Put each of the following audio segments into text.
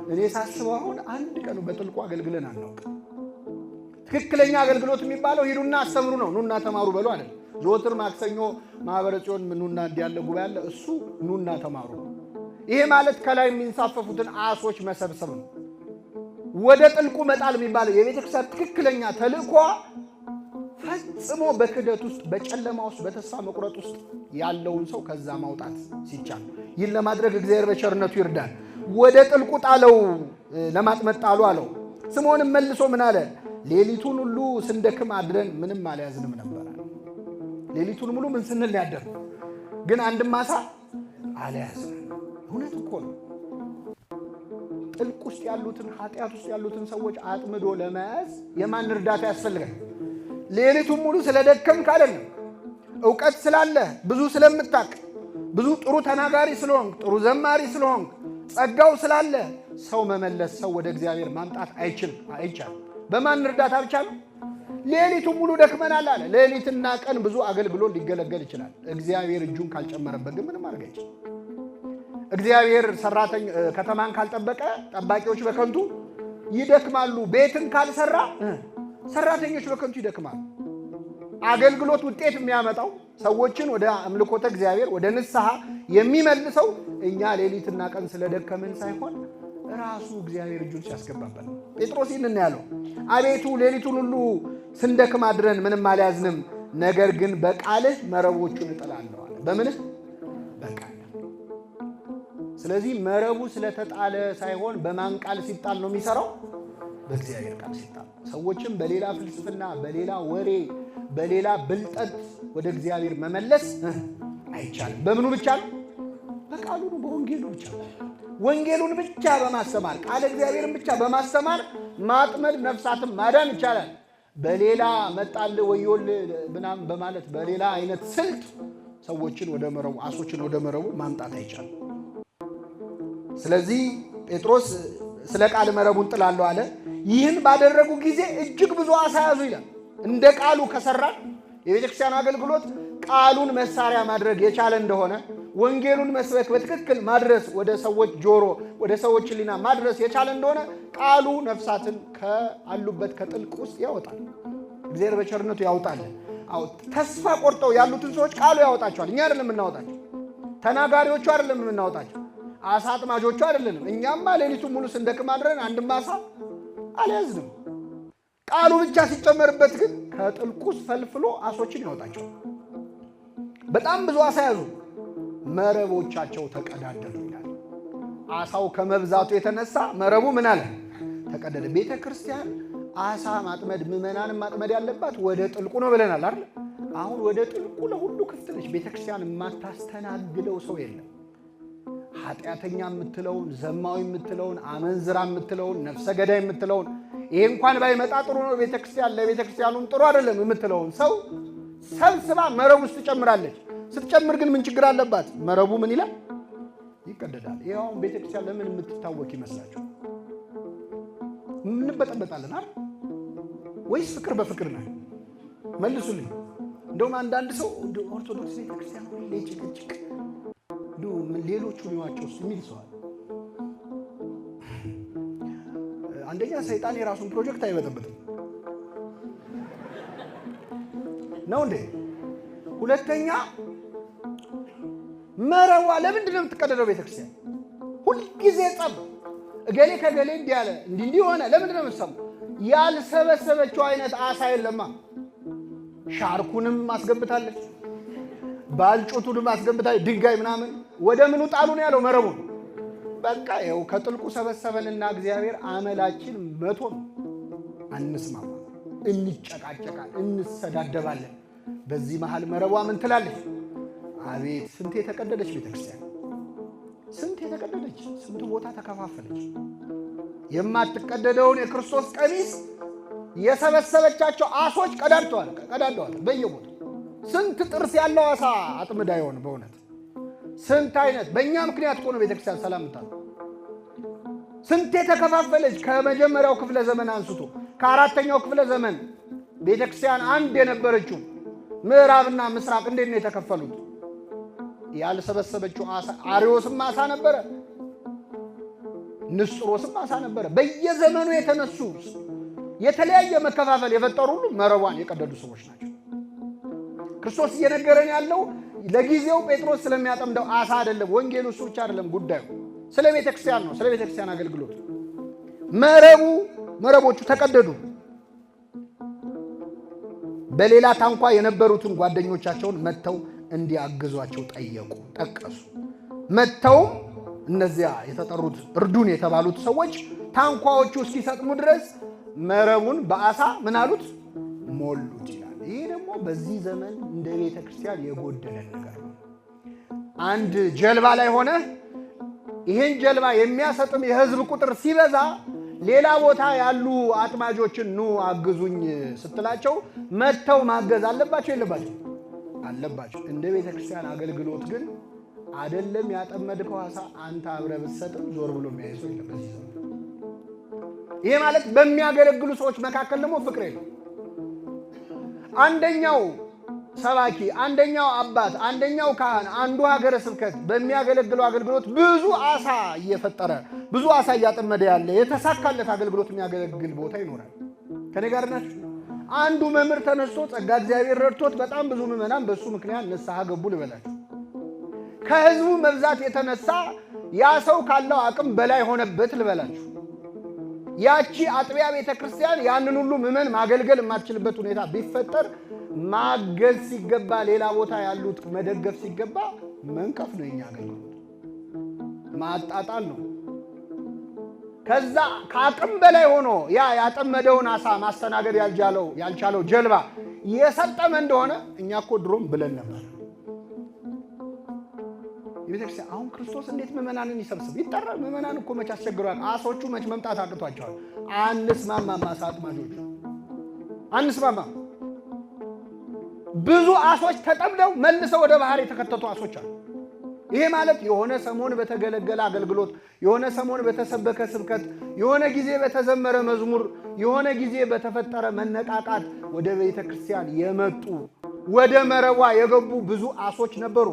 እኔ ሳስበው አሁን አንድ ቀን በጥልቁ አገልግለን አናውቅ። ትክክለኛ አገልግሎት የሚባለው ሂዱና አስተምሩ ነው። ኑና ተማሩ በሉ አይደል? ዘወትር ማክሰኞ ማህበረ ጽዮን ኑና እንዲያለ ጉባኤ አለ። እሱ ኑና ተማሩ። ይሄ ማለት ከላይ የሚንሳፈፉትን አሶች መሰብሰብ ነው። ወደ ጥልቁ መጣል የሚባለው የቤተክርስቲያን ትክክለኛ ተልእኮ ፈጽሞ በክደት ውስጥ በጨለማ ውስጥ በተስፋ መቁረጥ ውስጥ ያለውን ሰው ከዛ ማውጣት ሲቻል፣ ይህን ለማድረግ እግዚአብሔር በቸርነቱ ይርዳል። ወደ ጥልቁ ጣለው ለማጥመድ ጣሉ አለው። ስምዖንም መልሶ ምን አለ? ሌሊቱን ሁሉ ስንደክም አድረን ምንም አልያዝንም ነበር። ሌሊቱን ሙሉ ምን ስንል ያደር ግን አንድም ዓሣ አልያዝንም። እውነት እኮ ነው። ጥልቅ ውስጥ ያሉትን ኃጢአት ውስጥ ያሉትን ሰዎች አጥምዶ ለመያዝ የማን እርዳታ ያስፈልጋል? ሌሊቱን ሙሉ ስለደከምክ አይደለም። ዕውቀት ስላለ ብዙ ስለምታቅ ብዙ ጥሩ ተናጋሪ ስለሆንክ ጥሩ ዘማሪ ስለሆንክ ጸጋው ስላለ ሰው መመለስ ሰው ወደ እግዚአብሔር ማምጣት አይቻልም። በማን እርዳታ ብቻ ነው? ሌሊቱን ሙሉ ደክመናል አለ። ሌሊትና ቀን ብዙ አገልግሎት ሊገለገል ይችላል። እግዚአብሔር እጁን ካልጨመረበት ግን ምንም ማድረግ አይችልም። እግዚአብሔር ከተማን ካልጠበቀ ጠባቂዎች በከንቱ ይደክማሉ። ቤትን ካልሰራ ሰራተኞች በከንቱ ይደክማሉ። አገልግሎት ውጤት የሚያመጣው ሰዎችን ወደ አምልኮተ እግዚአብሔር ወደ ንስሐ የሚመልሰው እኛ ሌሊትና ቀን ስለደከምን ሳይሆን ራሱ እግዚአብሔር እጁን ሲያስገባበት ነው። ጴጥሮስ ይህንን ያለው አቤቱ ሌሊቱን ሁሉ ስንደክም አድረን ምንም አልያዝንም፣ ነገር ግን በቃልህ መረቦቹን እጥላለሁ አለ። በምንህ? በቃል። ስለዚህ መረቡ ስለተጣለ ሳይሆን በማን ቃል ሲጣል ነው የሚሰራው? በእግዚአብሔር ቃል ሲጣል። ሰዎችም በሌላ ፍልስፍና፣ በሌላ ወሬ፣ በሌላ ብልጠት ወደ እግዚአብሔር መመለስ አይቻልም። በምኑ ብቻ ነው? በቃሉ ነው፣ በወንጌሉ ብቻ ነው። ወንጌሉን ብቻ በማስተማር ቃል እግዚአብሔርን ብቻ በማስተማር ማጥመድ ነፍሳትን ማዳን ይቻላል። በሌላ መጣል ወዮል ምናምን በማለት በሌላ አይነት ስልት ሰዎችን ወደ መረቡ አሶችን ወደ መረቡ ማምጣት አይቻልም። ስለዚህ ጴጥሮስ ስለ ቃል መረቡን ጥላለሁ አለ። ይህን ባደረጉ ጊዜ እጅግ ብዙ ዓሣ ያዙ ይላል። እንደ ቃሉ ከሰራ የቤተክርስቲያን አገልግሎት ቃሉን መሳሪያ ማድረግ የቻለ እንደሆነ ወንጌሉን መስበክ በትክክል ማድረስ ወደ ሰዎች ጆሮ ወደ ሰዎች ሕሊና ማድረስ የቻለ እንደሆነ ቃሉ ነፍሳትን ከአሉበት ከጥልቅ ውስጥ ያወጣል። እግዚአብሔር በቸርነቱ ያውጣል። ተስፋ ቆርጠው ያሉትን ሰዎች ቃሉ ያወጣቸዋል። እኛ አይደለም የምናወጣቸው፣ ተናጋሪዎቹ አይደለም የምናወጣቸው፣ ዓሣ አጥማጆቹ አይደለንም። እኛማ ሌሊቱን ሙሉ ስንደክም አድረን አንድም ዓሣ አልያዝንም። ቃሉ ብቻ ሲጨመርበት ግን ከጥልቁ ውስጥ ፈልፍሎ ዓሦችን ያወጣቸዋል። በጣም ብዙ ዓሣ ያዙ፣ መረቦቻቸው ተቀዳደዱ ይላል። ዓሣው ከመብዛቱ የተነሳ መረቡ ምን አለ? ተቀደደ። ቤተ ክርስቲያን ዓሣ ማጥመድ ምዕመናንን ማጥመድ ያለባት ወደ ጥልቁ ነው ብለናል አይደል? አሁን ወደ ጥልቁ ለሁሉ ክፍት ነች። ቤተ ክርስቲያን የማታስተናግደው ሰው የለም። ኃጢአተኛ የምትለውን፣ ዘማዊ የምትለውን፣ አመንዝራ የምትለውን፣ ነፍሰ ገዳይ የምትለውን ይሄ እንኳን ባይመጣ ጥሩ ነው ቤተ ክርስቲያን ለቤተ ክርስቲያኑም ጥሩ አይደለም የምትለውን ሰው ሰብስባ መረቡ ውስጥ ትጨምራለች። ስትጨምር ግን ምን ችግር አለባት? መረቡ ምን ይላል? ይቀደዳል። ይሄው ቤተክርስቲያን ለምን የምትታወቅ ይመስላችሁ? እንበጠበጣለን አይደል? ወይስ ፍቅር በፍቅር ነው? መልሱልኝ። እንደውም አንዳንድ ሰው ኦርቶዶክስ ቤተክርስቲያን ሁሌ ጭቅጭቅ ሌሎቹ ሊዋቸው የሚል ሰዋል። አንደኛ ሰይጣን የራሱን ፕሮጀክት አይበጠበጥም ነው እንዴ? ሁለተኛ መረዋ ለምንድን ነው የምትቀደደው? ቤተክርስቲያን ሁልጊዜ ጸብ፣ እገሌ ከገሌ እንዲህ ያለ እንዲህ ሆነ። ለምንድን ነው የምትሰማው? ያልሰበሰበችው አይነት ዓሣ የለማ። ሻርኩንም አስገብታለች፣ ባልጩቱንም አስገብታለች። ድንጋይ ምናምን ወደ ምኑ ጣሉ ነው ያለው? መረቡን። በቃ ይኸው ከጥልቁ ሰበሰበንና እግዚአብሔር አመላችን መቶ ነው። አንስማማ፣ እንጨቃጨቃል፣ እንሰዳደባለን። በዚህ መሃል መረቧ ምን ትላለች? አቤት ስንት የተቀደደች ቤተክርስቲያን፣ ስንት የተቀደደች፣ ስንት ቦታ ተከፋፈለች። የማትቀደደውን የክርስቶስ ቀሚስ የሰበሰበቻቸው ዓሦች ቀዳድተዋል በየቦታው። ስንት ጥርስ ያለው ዓሣ አጥምዳ ይሆን በእውነት ስንት አይነት። በእኛ ምክንያት እኮ ነው ቤተክርስቲያን ሰላም ታል። ስንት የተከፋፈለች ከመጀመሪያው ክፍለ ዘመን አንስቶ ከአራተኛው ክፍለ ዘመን ቤተክርስቲያን አንድ የነበረችው ምዕራብና ምስራቅ እንዴት ነው የተከፈሉት? ያልሰበሰበችው ዓሣ። አርዮስም ዓሣ ነበረ፣ ንስጥሮስም አሳ ነበረ። በየዘመኑ የተነሱ የተለያየ መከፋፈል የፈጠሩ ሁሉ መረቧን የቀደዱ ሰዎች ናቸው። ክርስቶስ እየነገረን ያለው ለጊዜው ጴጥሮስ ስለሚያጠምደው አሳ አይደለም። ወንጌሉ እሱ ብቻ አይደለም ጉዳዩ፣ ስለ ቤተክርስቲያን ነው፣ ስለ ቤተክርስቲያን አገልግሎት። መረቦቹ ተቀደዱ። በሌላ ታንኳ የነበሩትን ጓደኞቻቸውን መተው እንዲያግዟቸው ጠቀሱ። መተውም እነዚያ የተጠሩት እርዱን የተባሉት ሰዎች ታንኳዎቹ እስኪሰጥሙ ድረስ መረቡን በአሳ ምን አሉት? ሞሉት ይላል። ይሄ ደግሞ በዚህ ዘመን እንደ ቤተ ክርስቲያን የጎደለ ነገር ነው። አንድ ጀልባ ላይ ሆነ ይሄን ጀልባ የሚያሰጥም የህዝብ ቁጥር ሲበዛ ሌላ ቦታ ያሉ አጥማጆችን ኑ አግዙኝ ስትላቸው መተው ማገዝ አለባቸው የለባቸው? አለባቸው። እንደ ቤተ ክርስቲያን አገልግሎት ግን አይደለም። ያጠመድከው አሳ አንተ አብረህ ብትሰጥም ዞር ብሎ የሚያይ ሰው የለም በዚህ ዘመን። ይሄ ማለት በሚያገለግሉ ሰዎች መካከል ደግሞ ፍቅር የለም። አንደኛው ሰባኪ፣ አንደኛው አባት፣ አንደኛው ካህን፣ አንዱ ሀገረ ስብከት በሚያገለግለው አገልግሎት ብዙ አሳ እየፈጠረ ብዙ አሳ እያጠመደ ያለ የተሳካለት አገልግሎት የሚያገለግል ቦታ ይኖራል። ከኔ ጋር ናችሁ? አንዱ መምህር ተነስቶ ጸጋ እግዚአብሔር ረድቶት በጣም ብዙ ምዕመናን በሱ ምክንያት ንስሐ ገቡ ልበላችሁ። ከህዝቡ መብዛት የተነሳ ያ ሰው ካለው አቅም በላይ ሆነበት ልበላችሁ። ያቺ አጥቢያ ቤተክርስቲያን ያንን ሁሉ ምዕመን ማገልገል የማትችልበት ሁኔታ ቢፈጠር ማገዝ ሲገባ ሌላ ቦታ ያሉት መደገፍ ሲገባ መንቀፍ ነው። የኛ አገልግሎት ማጣጣል ነው። ከዛ ከአቅም በላይ ሆኖ ያ ያጠመደውን አሳ ማስተናገድ ያልቻለው ጀልባ የሰጠመ እንደሆነ እኛ እኮ ድሮም ብለን ነበር። የቤተክርስቲያን አሁን ክርስቶስ እንዴት ምዕመናንን ይሰብስብ ይጠራል? ምዕመናን እኮ መች አስቸግረዋል። አሶቹ መች መምጣት አቅቷቸዋል። አንስማማም፣ አሳ አጥማጆች አንስማማም። ብዙ አሶች ተጠምደው መልሰው ወደ ባህር የተከተቱ አሶች አሉ። ይሄ ማለት የሆነ ሰሞን በተገለገለ አገልግሎት፣ የሆነ ሰሞን በተሰበከ ስብከት፣ የሆነ ጊዜ በተዘመረ መዝሙር፣ የሆነ ጊዜ በተፈጠረ መነቃቃት ወደ ቤተክርስቲያን የመጡ ወደ መረቧ የገቡ ብዙ አሶች ነበሩ።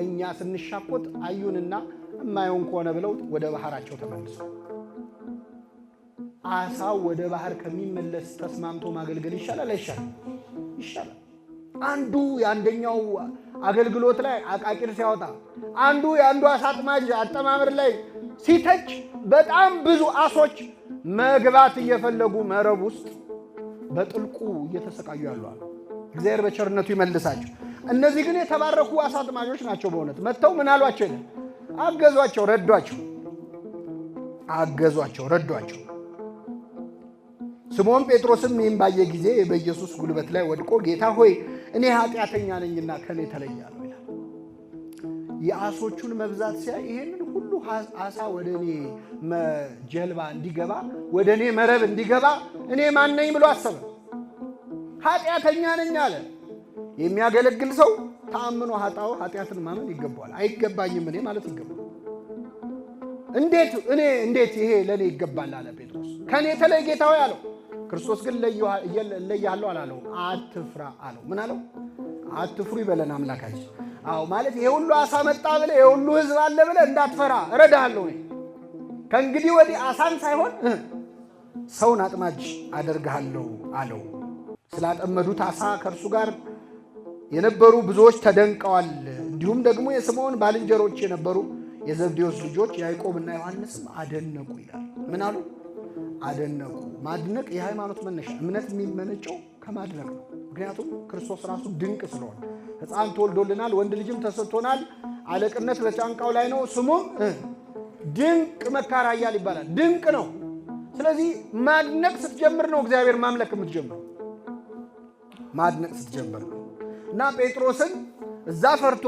እኛ ስንሻቆት አዩንና የማይሆን ከሆነ ብለው ወደ ባህራቸው ተመልሰው። አሳው ወደ ባህር ከሚመለስ ተስማምቶ ማገልገል ይሻላል አይሻልም? ይሻላል። አንዱ የአንደኛው አገልግሎት ላይ አቃቂር ሲያወጣ፣ አንዱ የአንዱ አሳ አጥማጅ አጠማምር ላይ ሲተች በጣም ብዙ አሶች መግባት እየፈለጉ መረብ ውስጥ በጥልቁ እየተሰቃዩ ያሉ አሉ። እግዚአብሔር በቸርነቱ ይመልሳቸው። እነዚህ ግን የተባረኩ አሳ አጥማጆች ናቸው። በእውነት መጥተው ምን አሏቸው? አገዟቸው፣ ረዷቸው። ስምዖን ጴጥሮስም ይህን ባየ ጊዜ በኢየሱስ ጉልበት ላይ ወድቆ ጌታ ሆይ እኔ ኃጢአተኛ ነኝና ከኔ ተለያለሁ ይላል። የአሶቹን መብዛት ሲያይ ይሄንን ሁሉ አሳ ወደ እኔ ጀልባ እንዲገባ፣ ወደ እኔ መረብ እንዲገባ እኔ ማን ነኝ ብሎ አሰበ። ኃጢአተኛ ነኝ አለ። የሚያገለግል ሰው ተአምኖ ኃጢአትን ማመን ይገባዋል። አይገባኝም እኔ ማለት ይገባል። እንዴት ይሄ ለኔ ይገባል አለ ጴጥሮስ። ከኔ ተለይ ጌታ ሆይ አለው። ክርስቶስ ግን እለያለሁ አላለው፣ አትፍራ አለው። ምን አለው? አትፍሩ ይበለን አምላካችን። አዎ ማለት ይሄ ሁሉ አሳ መጣ ብለህ ይሄ ሁሉ ህዝብ አለ ብለህ እንዳትፈራ እረዳሃለሁ። እኔ ከእንግዲህ ወዲህ አሳን ሳይሆን ሰውን አጥማጅ አደርግሃለሁ አለው። ስላጠመዱት አሳ ከእርሱ ጋር የነበሩ ብዙዎች ተደንቀዋል። እንዲሁም ደግሞ የስምዖን ባልንጀሮች የነበሩ የዘብዴዎስ ልጆች ያዕቆብና ዮሐንስም አደነቁ ይላል። ምን አሉ? አደነቁ። ማድነቅ የሃይማኖት መነሻ፣ እምነት የሚመነጨው ከማድነቅ ነው። ምክንያቱም ክርስቶስ ራሱ ድንቅ ስለሆነ ሕፃን ተወልዶልናል፣ ወንድ ልጅም ተሰጥቶናል፣ አለቅነት በጫንቃው ላይ ነው፣ ስሙም ድንቅ መካር ኃያል ይባላል። ድንቅ ነው። ስለዚህ ማድነቅ ስትጀምር ነው እግዚአብሔር ማምለክ የምትጀምር። ማድነቅ ስትጀምር ነው። እና ጴጥሮስን እዛ ፈርቶ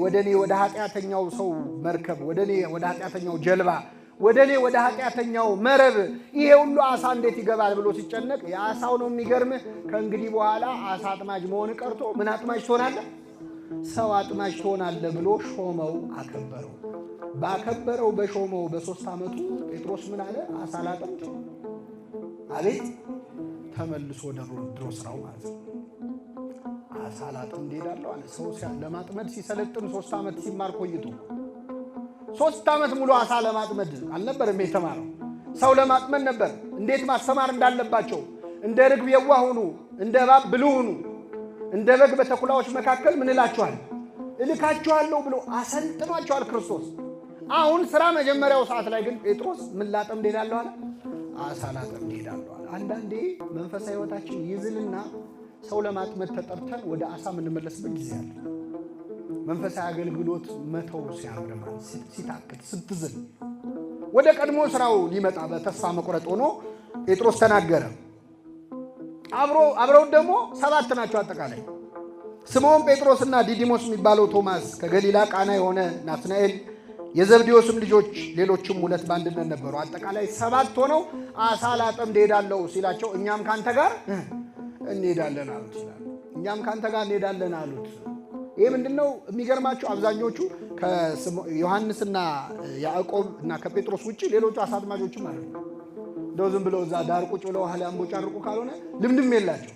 ወደ ኃጢአተኛው ሰው መርከብ፣ ወደ ኃጢአተኛው ጀልባ፣ ወደ ኃጢአተኛው መረብ ይሄ ሁሉ አሳ እንዴት ይገባል ብሎ ሲጨነቅ የአሳው ነው የሚገርምህ። ከእንግዲህ በኋላ አሳ አጥማጅ መሆን ቀርቶ ምን አጥማጅ ትሆናለህ? ሰው አጥማጅ ትሆናለህ ብሎ ሾመው፣ አከበረው። ባከበረው በሾመው በ3 ዓመቱ ጴጥሮስ ምን አለ? አሳ ላጠምድ አቤት ተመልሶ ድሮ ስራው ማለት ነው። አሳ ላጠምድ እሄዳለሁ አለ። ሰው ለማጥመድ ሲሰለጥን 3 ዓመት ሲማር ቆይቶ 3 ዓመት ሙሉ አሳ ለማጥመድ አልነበረም የተማረው። ሰው ለማጥመድ ነበር። እንዴት ማስተማር እንዳለባቸው እንደ ርግብ የዋህ ሁኑ፣ እንደ እባብ ብልህ ሁኑ፣ እንደ በግ በተኩላዎች መካከል ምን እላችኋል እልካችኋለሁ ብሎ አሰልጥኗቸዋል ክርስቶስ። አሁን ስራ መጀመሪያው ሰዓት ላይ ግን ጴጥሮስ ምን ላጠምድ እሄዳለሁ አለ? አሳ ላጠምድ እሄዳለሁ አለ። አንዳንዴ መንፈሳዊ ሕይወታችን ይዝልና ሰው ለማጥመድ ተጠርተን ወደ አሳ የምንመለስበት ጊዜ አለ። መንፈሳዊ አገልግሎት መተው ሲያምርማል፣ ሲታክት፣ ስትዝል ወደ ቀድሞ ስራው ሊመጣ በተስፋ መቁረጥ ሆኖ ጴጥሮስ ተናገረ። አብረው ደግሞ 7 ናቸው አጠቃላይ። ስምዖን ጴጥሮስና ዲዲሞስ የሚባለው ቶማስ፣ ከገሊላ ቃና የሆነ ናትናኤል፣ የዘብዴዎስም ልጆች ሌሎችም 2 በአንድነት ነበሩ። አጠቃላይ 7 ሆነው አሳ ላጠምድ እሄዳለሁ ሲላቸው እኛም ካንተ ጋር እንሄዳለን አሉት ይላል። እኛም ካንተ ጋር እንሄዳለን አሉት። ይሄ ምንድነው የሚገርማችሁ? አብዛኞቹ ከዮሐንስና ያዕቆብ እና ከጴጥሮስ ውጪ ሌሎቹ አሳ አጥማጆችም አሉ። እንደው ዝም ብለው እዛ ዳር ቁጭ ብለው ውሃ ሊያንቦጫርቁ ካልሆነ ልምድም የላቸው።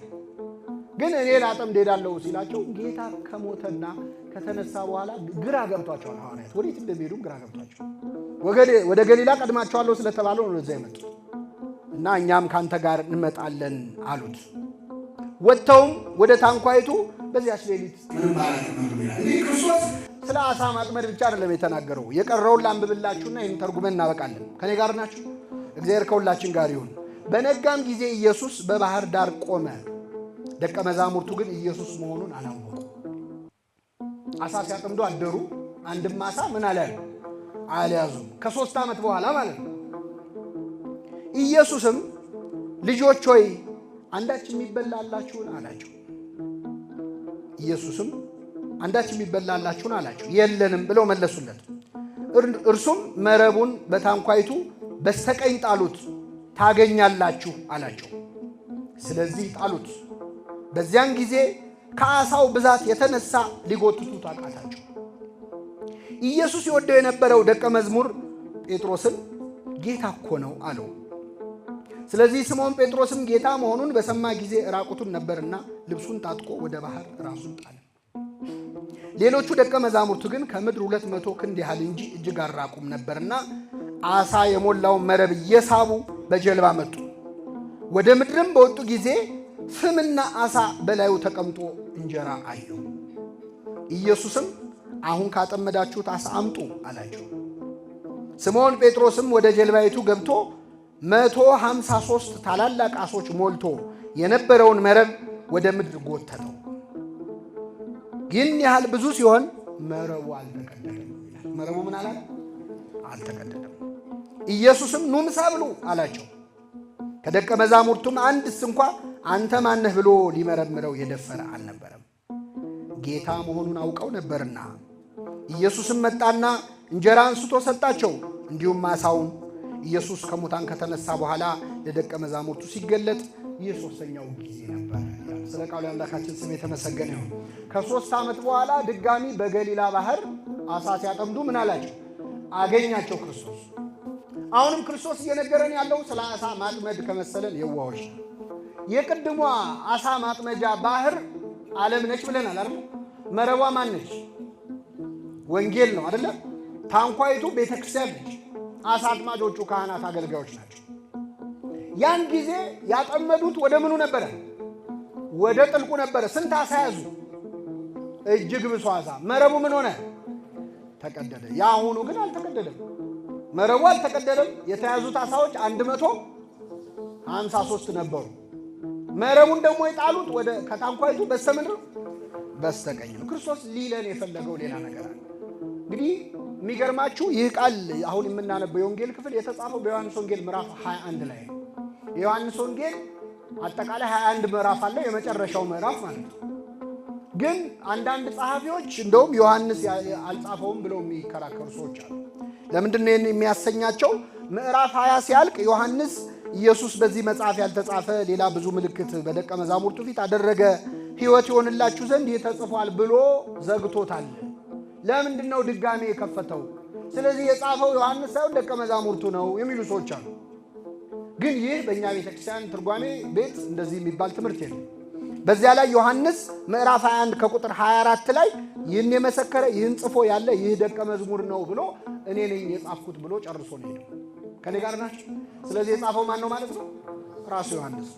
ግን እኔ ላጠምድ እሄዳለሁ ሲላቸው ጌታ ከሞተና ከተነሳ በኋላ ግራ ገብቷቸዋል። ሐዋርያት ወዴት እንደሚሄዱም ግራ ገብቷቸዋል። ወደ ገሊላ ቀድማቸዋለሁ ስለተባለው ነው እዛ የመጡት እና እኛም ካንተ ጋር እንመጣለን አሉት። ወጥተውም ወደ ታንኳይቱ በዚያች ሌሊት ምንም ማለት ነው። ክርስቶስ ስለ አሳ ማጥመድ ብቻ አይደለም የተናገረው። የቀረውን ላንብብላችሁና ይህን ተርጉመን እናበቃለን። ከኔ ጋር ናችሁ? እግዚአብሔር ከሁላችን ጋር ይሁን። በነጋም ጊዜ ኢየሱስ በባህር ዳር ቆመ። ደቀ መዛሙርቱ ግን ኢየሱስ መሆኑን አላወቁ። አሳ ሲያጠምዱ አደሩ። አንድም አሳ ምን አልያዙም። ከ3 ዓመት በኋላ ማለት ነው። ኢየሱስም ልጆች ሆይ አንዳች የሚበላላችሁን አላቸው። ኢየሱስም አንዳች የሚበላላችሁን አላቸው። የለንም ብለው መለሱለት። እርሱም መረቡን በታንኳይቱ በስተቀኝ ጣሉት ታገኛላችሁ አላቸው። ስለዚህ ጣሉት። በዚያን ጊዜ ከአሳው ብዛት የተነሳ ሊጎትቱት አቃታቸው። ኢየሱስ ይወደው የነበረው ደቀ መዝሙር ጴጥሮስን ጌታ እኮ ነው አለው። ስለዚህ ስምዖን ጴጥሮስም ጌታ መሆኑን በሰማ ጊዜ ራቁቱን ነበርና ልብሱን ታጥቆ ወደ ባህር ራሱን ጣለ። ሌሎቹ ደቀ መዛሙርቱ ግን ከምድር 200 ክንድ ያህል እንጂ እጅግ አራቁም ነበርና አሳ የሞላውን መረብ እየሳቡ በጀልባ መጡ። ወደ ምድርም በወጡ ጊዜ ፍምና አሳ በላዩ ተቀምጦ እንጀራ አዩ። ኢየሱስም አሁን ካጠመዳችሁት አሳ አምጡ አላቸው። ስምዖን ጴጥሮስም ወደ ጀልባይቱ ገብቶ 153 ታላላቅ አሶች ሞልቶ የነበረውን መረብ ወደ ምድር ጎተተው። ይህን ያህል ብዙ ሲሆን መረቡ አልተቀደደም። መረቡ ምን አላለ? አልተቀደደም። ኢየሱስም ኑ ምሳ ብሉ አላቸው። ከደቀ መዛሙርቱም አንድስ እንኳ አንተ ማነህ ብሎ ሊመረምረው የደፈረ አልነበረም፣ ጌታ መሆኑን አውቀው ነበርና። ኢየሱስም መጣና እንጀራ አንስቶ ሰጣቸው፣ እንዲሁም ዓሣውን። ኢየሱስ ከሙታን ከተነሳ በኋላ ለደቀ መዛሙርቱ ሲገለጥ ይህ 3ኛው ጊዜ ነበር። ስለ ቃሉ አምላካችን ስም የተመሰገነ ይሁን። ከ3 ዓመት በኋላ ድጋሚ በገሊላ ባህር አሳ ሲያጠምዱ ምን አላቸው? አገኛቸው ክርስቶስ። አሁንም ክርስቶስ እየነገረን ያለው ስለ አሳ ማጥመድ ከመሰለን የዋሆች ነው። የቅድሟ አሳ ማጥመጃ ባህር ዓለም ነች ብለናል አይደል? መረቧ ማን ነች? ወንጌል ነው አይደል? ታንኳይቱ ቤተክርስቲያን ነች። አሳ አጥማጆቹ ካህናት፣ አገልጋዮች ናቸው። ያን ጊዜ ያጠመዱት ወደ ምኑ ነበረ? ወደ ጥልቁ ነበረ። ስንት አሳ ያዙ? እጅግ ብሶ አሳ። መረቡ ምን ሆነ? ተቀደደ። ያሁኑ ግን አልተቀደደም። መረቡ አልተቀደደም። የተያዙት አሳዎች 153 ነበሩ። መረቡን ደግሞ የጣሉት ወደ ከታንኳይቱ በስተምድር በስተቀኝ ነው። ክርስቶስ ሊለን የፈለገው ሌላ ነገር አለ። እንግዲህ የሚገርማችሁ ይህ ቃል አሁን የምናነበው የወንጌል ክፍል የተጻፈው በዮሐንስ ወንጌል ምዕራፍ 21 ላይ ነው። የዮሐንስ ወንጌል አጠቃላይ 21 ምዕራፍ አለ፣ የመጨረሻው ምዕራፍ ማለት ነው። ግን አንዳንድ ጸሐፊዎች እንደውም ዮሐንስ አልጻፈውም ብለው የሚከራከሩ ሰዎች አሉ። ለምንድን ነው የሚያሰኛቸው? ምዕራፍ 20 ሲያልቅ ዮሐንስ ኢየሱስ በዚህ መጽሐፍ ያልተጻፈ ሌላ ብዙ ምልክት በደቀ መዛሙርቱ ፊት አደረገ፣ ሕይወት ይሆንላችሁ ዘንድ ይህ ተጽፏል ብሎ ዘግቶታል። ለምንድን ነው ድጋሜ የከፈተው? ስለዚህ የጻፈው ዮሐንስ ሳይሆን ደቀ መዛሙርቱ ነው የሚሉ ሰዎች አሉ። ግን ይህ በእኛ ቤተክርስቲያን ትርጓሜ ቤት እንደዚህ የሚባል ትምህርት የለም። በዚያ ላይ ዮሐንስ ምዕራፍ 21 ከቁጥር 24 ላይ ይህን የመሰከረ ይህን ጽፎ ያለ ይህ ደቀ መዝሙር ነው ብሎ እኔ ነኝ የጻፍኩት ብሎ ጨርሶ ነው ሄደው። ከኔ ጋር ናቸው። ስለዚህ የጻፈው ማን ነው ማለት ነው? ራሱ ዮሐንስ።